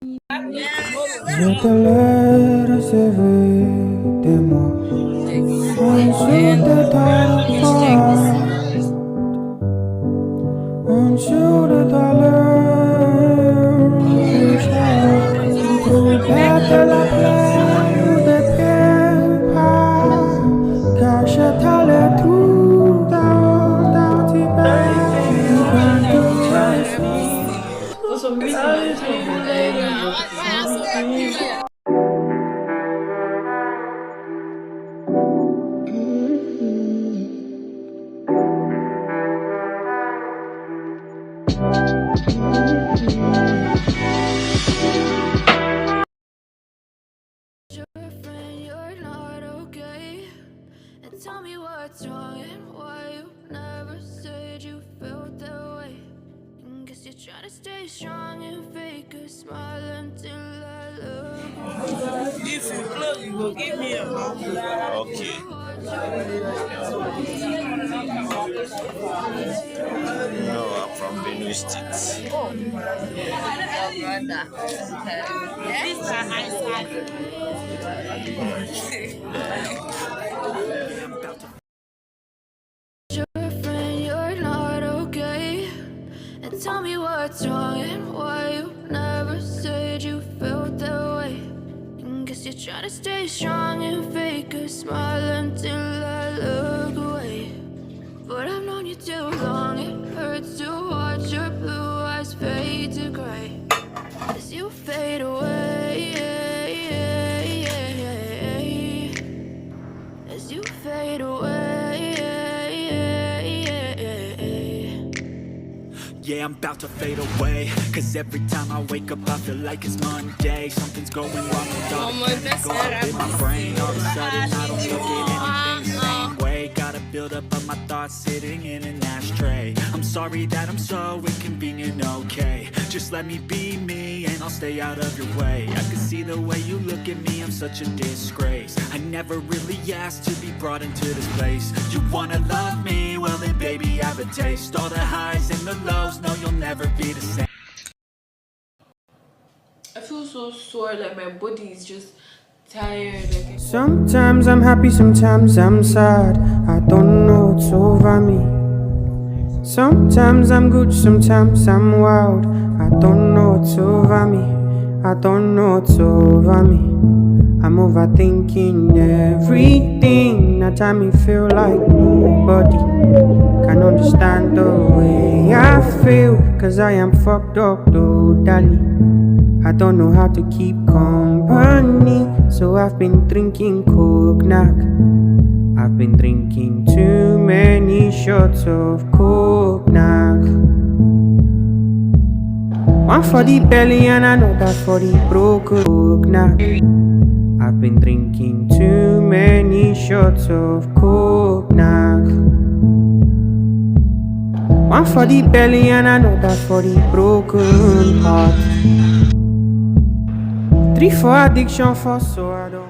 Je te laisse recevoir des mots. On shoot the dollar. On shoot the dollar. Peut-être la plaie de prépa. Cache ta le trou dans tes Tell me what's wrong and why you never said you felt that way. Guess you're trying to stay strong and fake a smile until I look. If you blow, you go give me a okay. No, I'm from BENUE State. Oh, brother. These are nice. Tell me what's wrong and why you never said you felt that way. Guess you're trying to stay strong and fake a smile until I look away. But I've known you too long, it hurts to watch your blue eyes fade to gray as you fade away, as you fade away. Yeah, I'm about to fade away. Cause every time I wake up I feel like it's Monday. Something's going wrong with all the chemicals in my brain. All of a sudden I don't look at anything the same way. Gotta build up of my thoughts sitting in an ashtray. I'm sorry that I'm so inconvenient, okay. Just let me be me and I'll stay out of your way. I can see the way you look at me, I'm such a disgrace. I never really asked to be brought into this place. You wanna love me? Well then baby have a taste. All the highs and the lows, no you'll never be the same. I feel so sore, like my body is just tired. Sometimes I'm happy, sometimes I'm sad. I don't know what's over me. Sometimes I'm good, sometimes I'm wild. I don't know what's over me. I don't know what's over me. I'm overthinking everything. That time me feel like nobody can understand the way I feel. Cause I am fucked up totally. I don't know how to keep company. So I've been drinking cognac. I've been drinking too many shots of cognac. One for the belly and another for the broken cognac. I've been drinking too many shots of cognac. One for the belly and another for the broken heart. 3 for addiction, 4 so I don't